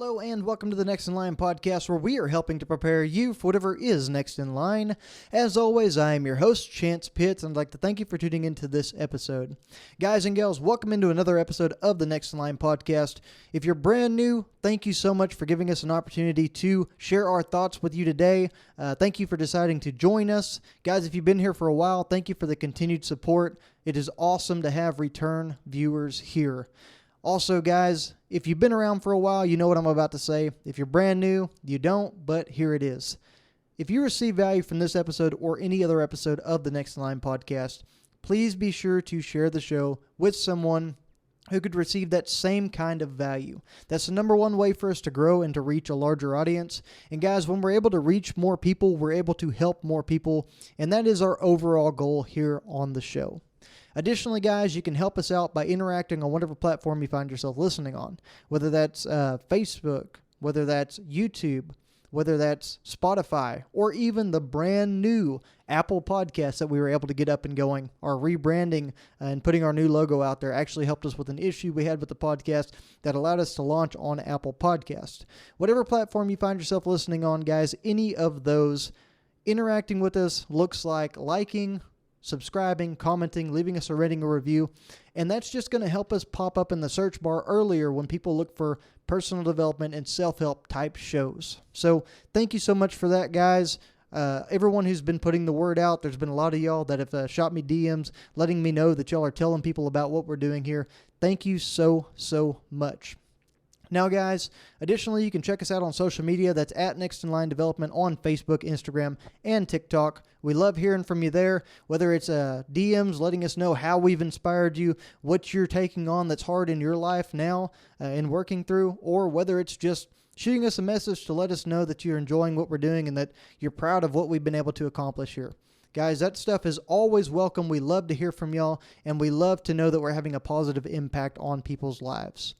Hello and welcome to the Next in Line podcast, where we are helping to prepare you for whatever is next in line. As always, I am your host, Chance Pitts, and I'd like to thank you for tuning into this episode. Guys and gals, welcome into another episode of the Next in Line podcast. If you're brand new, thank you so much for giving us an opportunity to share our thoughts with you today. Thank you for deciding to join us. Guys, if you've been here for a while, thank you for the continued support. It is awesome to have return viewers here. Also, guys, if you've been around for a while, you know what I'm about to say. If you're brand new, you don't, but here it is. If you receive value from this episode or any other episode of the Next in Line podcast, please be sure to share the show with someone who could receive that same kind of value. That's the number one way for us to grow and to reach a larger audience. And guys, when we're able to reach more people, we're able to help more people, and that is our overall goal here on the show. Additionally, guys, you can help us out by interacting on whatever platform you find yourself listening on, whether that's Facebook, whether that's YouTube, whether that's Spotify, or even the brand new Apple podcast that we were able to get up and going. Our rebranding and putting our new logo out there actually helped us with an issue we had with the podcast that allowed us to launch on Apple Podcast. Whatever platform you find yourself listening on, guys, any of those, interacting with us looks like liking, subscribing, commenting, leaving us a rating or review, and that's just going to help us pop up in the search bar earlier when people look for personal development and self-help type shows. So thank you so much for that, guys. Everyone who's been putting the word out, there's been a lot of y'all that have shot me DMs, letting me know that y'all are telling people about what we're doing here. Thank you so much. Now, guys, additionally, you can check us out on social media. That's at Next in Line Development on Facebook, Instagram, and TikTok. We love hearing from you there, whether it's DMs letting us know how we've inspired you, what you're taking on that's hard in your life now and working through, or whether it's just shooting us a message to let us know that you're enjoying what we're doing and that you're proud of what we've been able to accomplish here. Guys, that stuff is always welcome. We love to hear from y'all, and we love to know that we're having a positive impact on people's lives.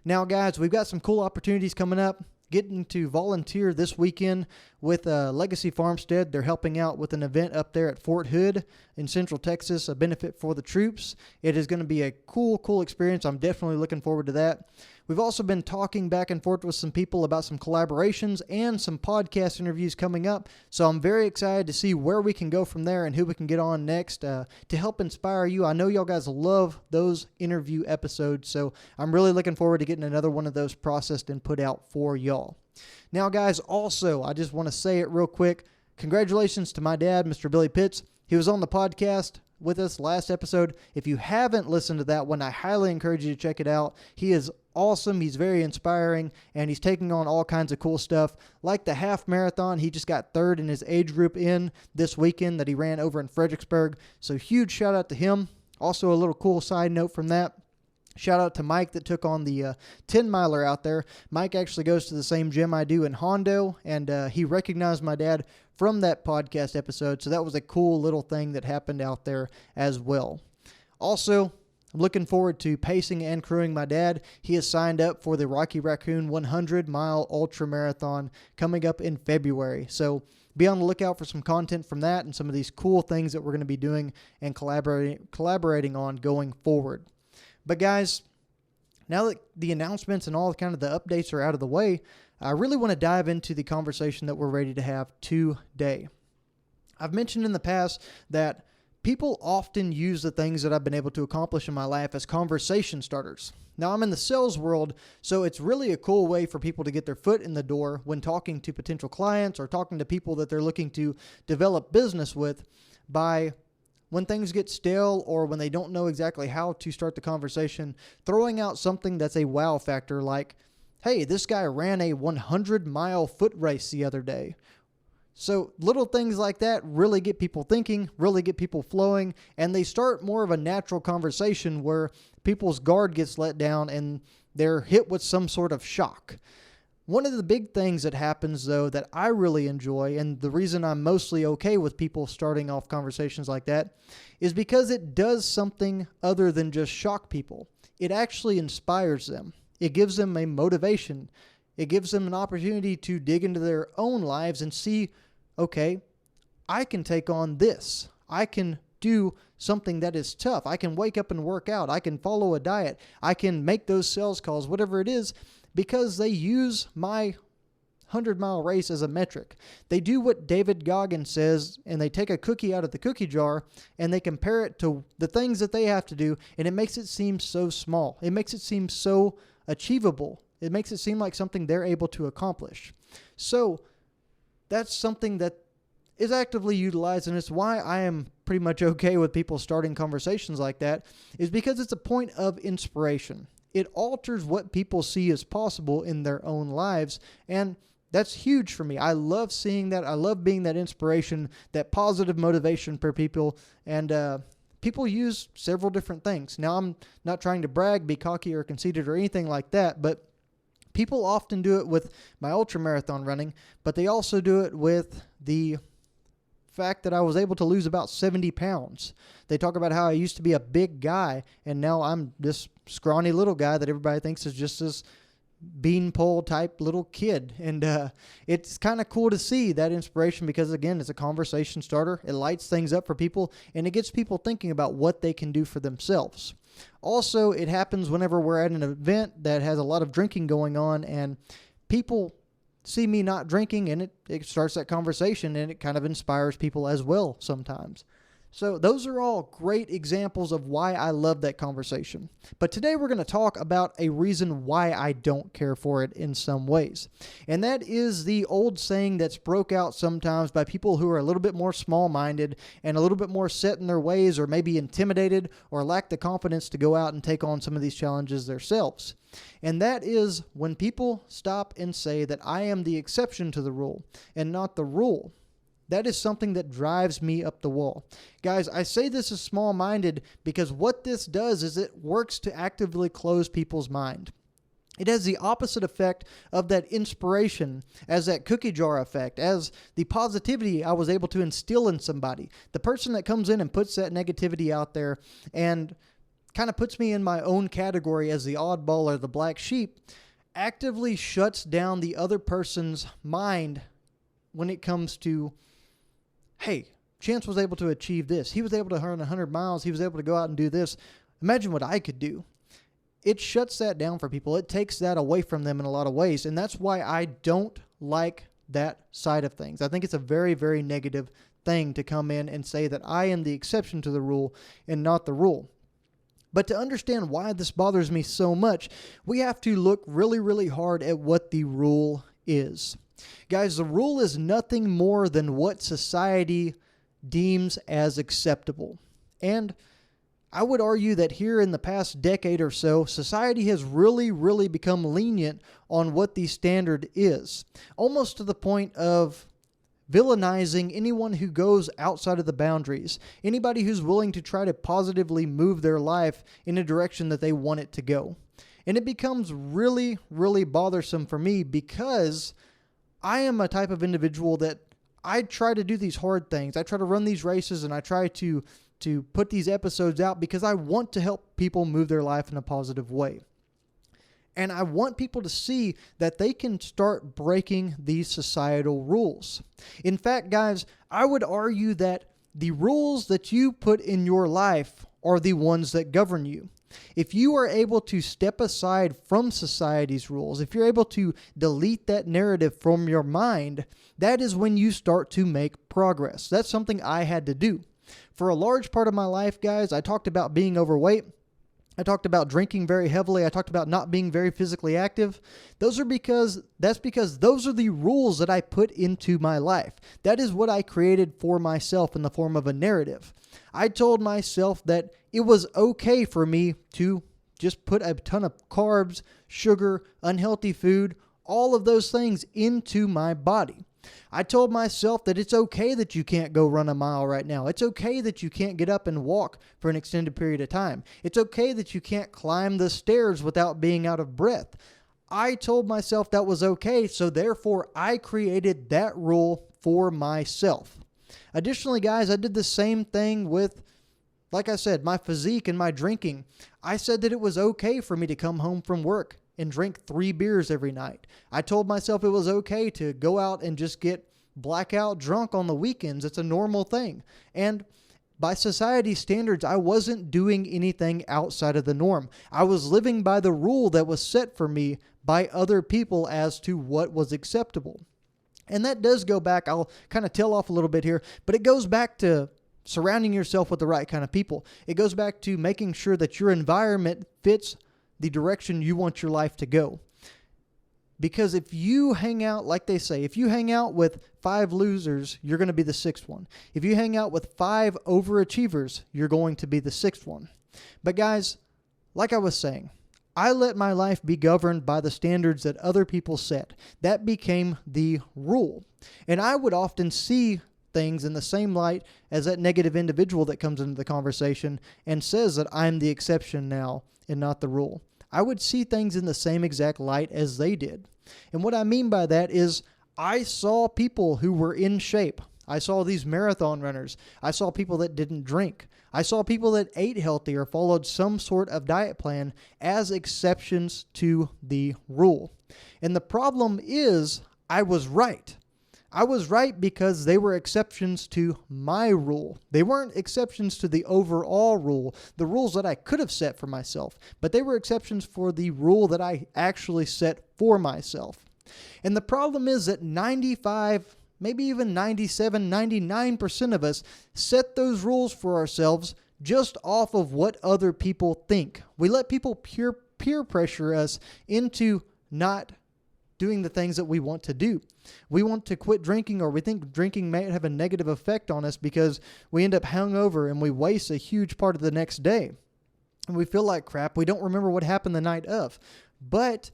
Now, guys, we've got some cool opportunities coming up. Getting to volunteer this weekend with Legacy Farmstead. They're helping out with an event up there at Fort Hood in Central Texas, a benefit for the troops. It is going to be a cool experience. I'm definitely looking forward to that. We've also been talking back and forth with some people about some collaborations and some podcast interviews coming up. So I'm very excited to see where we can go from there and who we can get on next to help inspire you. I know y'all guys love those interview episodes, so I'm really looking forward to getting another one of those processed and put out for y'all. Now, guys, also, I just want to say it real quick. Congratulations to my dad, Mr. Billy Pitts. He was on the podcast with us last episode. If you haven't listened to that one, I highly encourage you to check it out. He is awesome. He's very inspiring, and he's taking on all kinds of cool stuff. Like the half marathon, he just got third in his age group in this weekend that he ran over in Fredericksburg. So huge shout out to him. Also, a little cool side note from that. Shout out to Mike that took on the 10-miler out there. Mike actually goes to the same gym I do in Hondo, and he recognized my dad from that podcast episode. So that was a cool little thing that happened out there as well. Also, I'm looking forward to pacing and crewing my dad. He has signed up for the Rocky Raccoon 100-mile ultra marathon coming up in February. So be on the lookout for some content from that and some of these cool things that we're going to be doing and collaborating on going forward. But guys, now that the announcements and all kind of the updates are out of the way, I really want to dive into the conversation that we're ready to have today. I've mentioned in the past that people often use the things that I've been able to accomplish in my life as conversation starters. Now, I'm in the sales world, so it's really a cool way for people to get their foot in the door when talking to potential clients or talking to people that they're looking to develop business with by when things get stale or when they don't know exactly how to start the conversation, throwing out something that's a wow factor like, hey, this guy ran a 100-mile foot race the other day. So little things like that really get people thinking, really get people flowing, and they start more of a natural conversation where people's guard gets let down and they're hit with some sort of shock. One of the big things that happens, though, that I really enjoy, and the reason I'm mostly okay with people starting off conversations like that, is because it does something other than just shock people. It actually inspires them. It gives them a motivation. It gives them an opportunity to dig into their own lives and see, okay, I can take on this. I can do something that is tough. I can wake up and work out. I can follow a diet. I can make those sales calls, whatever it is, because they use my 100-mile race as a metric. They do what David Goggins says, and they take a cookie out of the cookie jar and they compare it to the things that they have to do, and it makes it seem so small. It makes it seem so achievable. It makes it seem like something they're able to accomplish. So that's something that is actively utilized, and it's why I am pretty much okay with people starting conversations like that, is because it's a point of inspiration. It alters what people see as possible in their own lives, and that's huge for me. I love seeing that. I love being that inspiration, that positive motivation for people, and people use several different things. Now, I'm not trying to brag, be cocky, or conceited, or anything like that, but people often do it with my ultramarathon running, but they also do it with the fact that I was able to lose about 70 pounds. They talk about how I used to be a big guy, and now I'm this scrawny little guy that everybody thinks is just this beanpole type little kid. And it's kind of cool to see that inspiration because, again, it's a conversation starter. It lights things up for people, and it gets people thinking about what they can do for themselves. Also, it happens whenever we're at an event that has a lot of drinking going on, and people see me not drinking, and it starts that conversation, and it kind of inspires people as well sometimes. So those are all great examples of why I love that conversation. But today we're going to talk about a reason why I don't care for it in some ways. And that is the old saying that's broke out sometimes by people who are a little bit more small-minded and a little bit more set in their ways, or maybe intimidated or lack the confidence to go out and take on some of these challenges themselves. And that is when people stop and say that I am the exception to the rule and not the rule. That is something that drives me up the wall. Guys, I say this is small-minded because what this does is it works to actively close people's mind. It has the opposite effect of that inspiration, as that cookie jar effect, as the positivity I was able to instill in somebody. The person that comes in and puts that negativity out there and kind of puts me in my own category as the oddball or the black sheep actively shuts down the other person's mind when it comes to, hey, Chance was able to achieve this. He was able to run 100 miles. He was able to go out and do this. Imagine what I could do. It shuts that down for people. It takes that away from them in a lot of ways, and that's why I don't like that side of things. I think it's a very, very negative thing to come in and say that I am the exception to the rule and not the rule. But to understand why this bothers me so much, we have to look really, really hard at what the rule is. Guys, the rule is nothing more than what society deems as acceptable. And I would argue that here in the past decade or so, society has really, really become lenient on what the standard is, almost to the point of villainizing anyone who goes outside of the boundaries, anybody who's willing to try to positively move their life in a direction that they want it to go. And it becomes really, really bothersome for me because I am a type of individual that I try to do these hard things. I try to run these races, and I try to put these episodes out because I want to help people move their life in a positive way. And I want people to see that they can start breaking these societal rules. In fact, guys, I would argue that the rules that you put in your life are the ones that govern you. If you are able to step aside from society's rules, if you're able to delete that narrative from your mind, that is when you start to make progress. That's something I had to do. For a large part of my life, guys, I talked about being overweight. I talked about drinking very heavily. I talked about not being very physically active. That's because those are the rules that I put into my life. That is what I created for myself in the form of a narrative. I told myself that it was okay for me to just put a ton of carbs, sugar, unhealthy food, all of those things into my body. I told myself that it's okay that you can't go run a mile right now. It's okay that you can't get up and walk for an extended period of time. It's okay that you can't climb the stairs without being out of breath. I told myself that was okay, so therefore I created that rule for myself. Additionally, guys, I did the same thing with, like I said, my physique and my drinking. I said that it was okay for me to come home from work and drink 3 beers every night. I told myself it was okay to go out and just get blackout drunk on the weekends. It's a normal thing. And by society's standards, I wasn't doing anything outside of the norm. I was living by the rule that was set for me by other people as to what was acceptable. And that does go back, I'll kind of tail off a little bit here, but it goes back to surrounding yourself with the right kind of people. It goes back to making sure that your environment fits the direction you want your life to go. Because if you hang out, like they say, if you hang out with 5 losers, you're going to be the 6th one. If you hang out with 5 overachievers, you're going to be the 6th one. But guys, like I was saying, I let my life be governed by the standards that other people set. That became the rule. And I would often see things in the same light as that negative individual that comes into the conversation and says that I'm the exception now and not the rule. I would see things in the same exact light as they did. And what I mean by that is I saw people who were in shape. I saw these marathon runners. I saw people that didn't drink. I saw people that ate healthy or followed some sort of diet plan as exceptions to the rule. And the problem is I was right. I was right because they were exceptions to my rule. They weren't exceptions to the overall rule, the rules that I could have set for myself, but they were exceptions for the rule that I actually set for myself. And the problem is that 95, maybe even 97, 99% of us set those rules for ourselves just off of what other people think. We let people peer pressure us into not doing the things that we want to do. We want to quit drinking, or we think drinking may have a negative effect on us because we end up hungover and we waste a huge part of the next day. And we feel like crap. We don't remember what happened the night of. But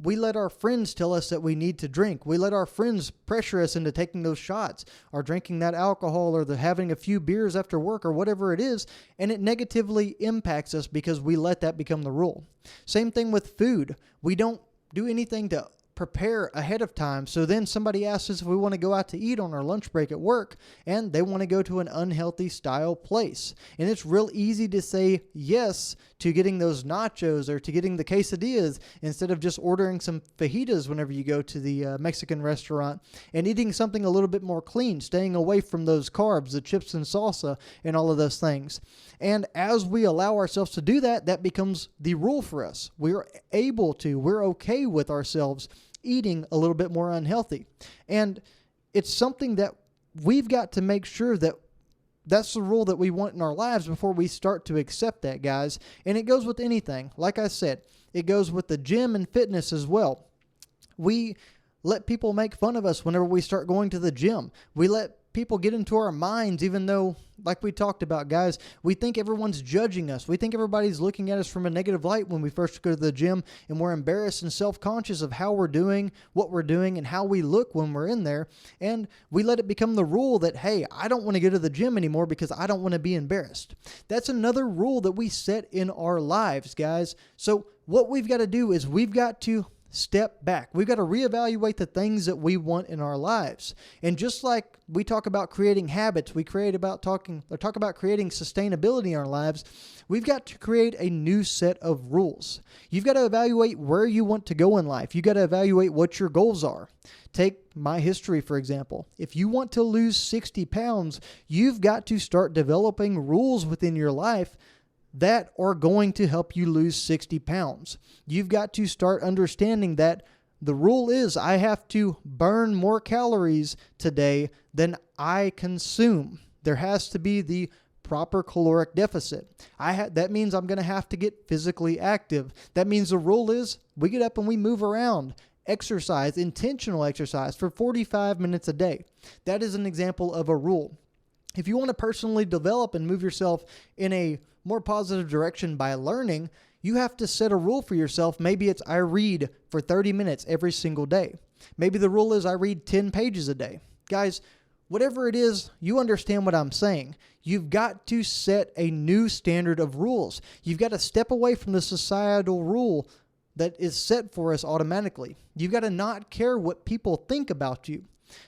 we let our friends tell us that we need to drink. We let our friends pressure us into taking those shots or drinking that alcohol or having a few beers after work or whatever it is, and it negatively impacts us because we let that become the rule. Same thing with food. We don't do anything to prepare ahead of time. So then somebody asks us if we want to go out to eat on our lunch break at work, and they want to go to an unhealthy style place. And it's real easy to say yes to getting those nachos or to getting the quesadillas instead of just ordering some fajitas whenever you go to the Mexican restaurant and eating something a little bit more clean, staying away from those carbs, the chips and salsa and all of those things. And as we allow ourselves to do that, that becomes the rule for us. We're okay with ourselves eating a little bit more unhealthy. And it's something that we've got to make sure that that's the rule that we want in our lives before we start to accept that, guys. And it goes with anything. Like I said, it goes with the gym and fitness as well. We let people make fun of us whenever we start going to the gym. We let people get into our minds, even though, like we talked about, guys, we think everyone's judging us. We think everybody's looking at us from a negative light when we first go to the gym, and we're embarrassed and self-conscious of how we're doing, what we're doing, and how we look when we're in there. And we let it become the rule that, hey, I don't want to go to the gym anymore because I don't want to be embarrassed. That's another rule that we set in our lives, guys. So what we've got to do is we've got to step back. We've got to reevaluate the things that we want in our lives. And just like we talk about creating habits, we talk about creating sustainability in our lives, we've got to create a new set of rules. You've got to evaluate where you want to go in life. You've got to evaluate what your goals are. Take my history, for example. If you want to lose 60 pounds, you've got to start developing rules within your life that are going to help you lose 60 pounds. You've got to start understanding that the rule is I have to burn more calories today than I consume. There has to be the proper caloric deficit. That means I'm going to have to get physically active. That means the rule is we get up and we move around. Exercise, intentional exercise for 45 minutes a day. That is an example of a rule. If you want to personally develop and move yourself in a more positive direction by learning, you have to set a rule for yourself. Maybe it's I read for 30 minutes every single day. Maybe the rule is I read 10 pages a day. Guys, whatever it is, you understand what I'm saying. You've got to set a new standard of rules. You've got to step away from the societal rule that is set for us automatically. You've got to not care what people think about you.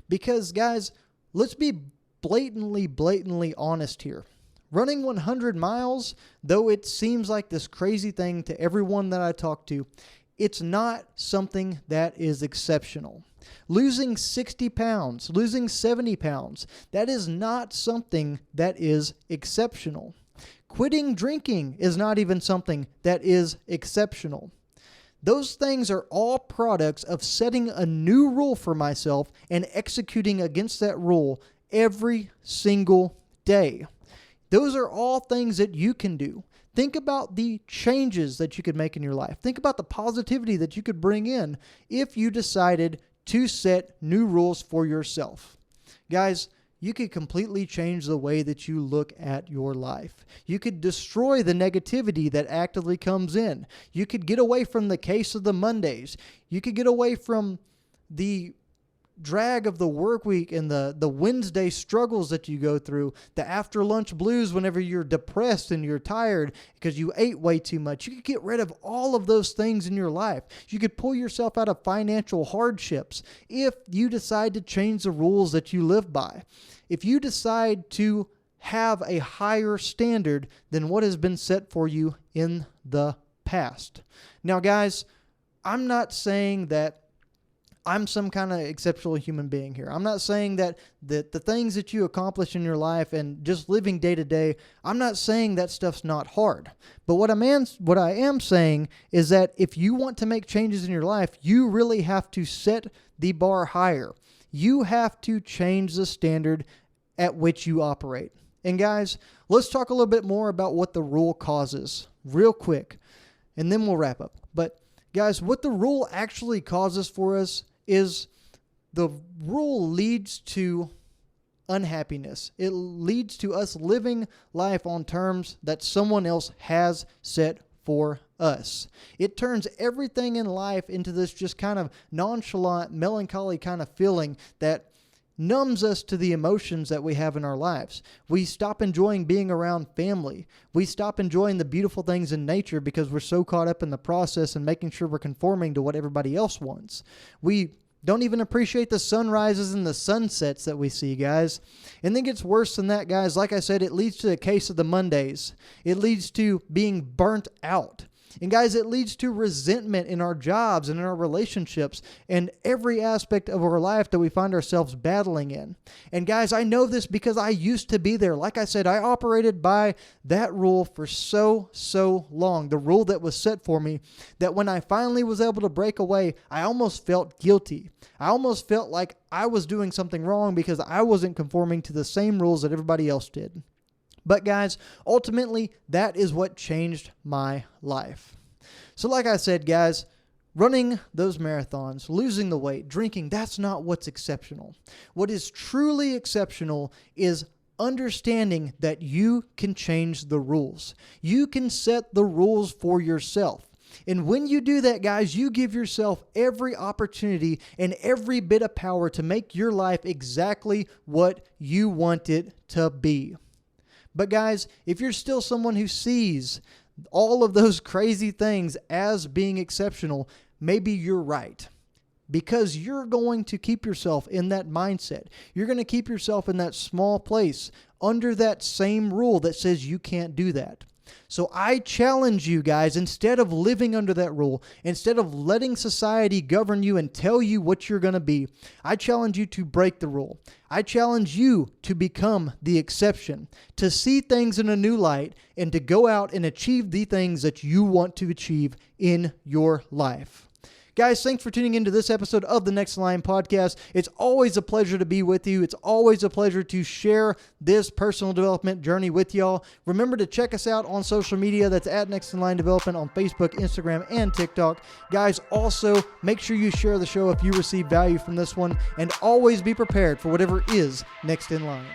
Because, guys, let's be blatantly honest here. Running 100 miles, though it seems like this crazy thing to everyone that I talk to, it's not something that is exceptional. Losing 60 pounds, losing 70 pounds, that is not something that is exceptional. Quitting drinking is not even something that is exceptional. Those things are all products of setting a new rule for myself and executing against that rule every single day. Those are all things that you can do. Think about the changes that you could make in your life. Think about the positivity that you could bring in if you decided to set new rules for yourself. Guys, you could completely change the way that you look at your life. You could destroy the negativity that actively comes in. You could get away from the case of the Mondays. You could get away from the drag of the work week and the Wednesday struggles that you go through, the after lunch blues whenever you're depressed and you're tired because you ate way too much. You could get rid of all of those things in your life. You could pull yourself out of financial hardships if you decide to change the rules that you live by. If you decide to have a higher standard than what has been set for you in the past. Now, guys, I'm not saying that I'm some kind of exceptional human being here. I'm not saying that the things that you accomplish in your life and just living day to day, I'm not saying that stuff's not hard. But what I am saying is that if you want to make changes in your life, you really have to set the bar higher. You have to change the standard at which you operate. And guys, let's talk a little bit more about what the rule causes real quick, and then we'll wrap up. But guys, what the rule actually causes for us is the rule leads to unhappiness. It leads to us living life on terms that someone else has set for us. It turns everything in life into this just kind of nonchalant, melancholy kind of feeling that numbs us to the emotions that we have in our lives. We stop enjoying being around family. We stop enjoying the beautiful things in nature because we're so caught up in the process and making sure we're conforming to what everybody else wants. We don't even appreciate the sunrises and the sunsets that we see, guys. And then it gets worse than that, guys. Like I said, it leads to the case of the Mondays. It leads to being burnt out. And guys, it leads to resentment in our jobs and in our relationships and every aspect of our life that we find ourselves battling in. And guys, I know this because I used to be there. Like I said, I operated by that rule for so long. The rule that was set for me, that when I finally was able to break away, I almost felt guilty. I almost felt like I was doing something wrong because I wasn't conforming to the same rules that everybody else did. But guys, ultimately, that is what changed my life. So like I said, guys, running those marathons, losing the weight, drinking, that's not what's exceptional. What is truly exceptional is understanding that you can change the rules. You can set the rules for yourself. And when you do that, guys, you give yourself every opportunity and every bit of power to make your life exactly what you want it to be. But guys, if you're still someone who sees all of those crazy things as being exceptional, maybe you're right. Because you're going to keep yourself in that mindset. You're going to keep yourself in that small place under that same rule that says you can't do that. So I challenge you guys, instead of living under that rule, instead of letting society govern you and tell you what you're going to be, I challenge you to break the rule. I challenge you to become the exception, to see things in a new light, and to go out and achieve the things that you want to achieve in your life. Guys, thanks for tuning into this episode of the Next in Line podcast. It's always a pleasure to be with you. It's always a pleasure to share this personal development journey with y'all. Remember to check us out on social media. That's at Next in Line Development on Facebook, Instagram, and TikTok. Guys, also make sure you share the show if you receive value from this one, and always be prepared for whatever is next in line.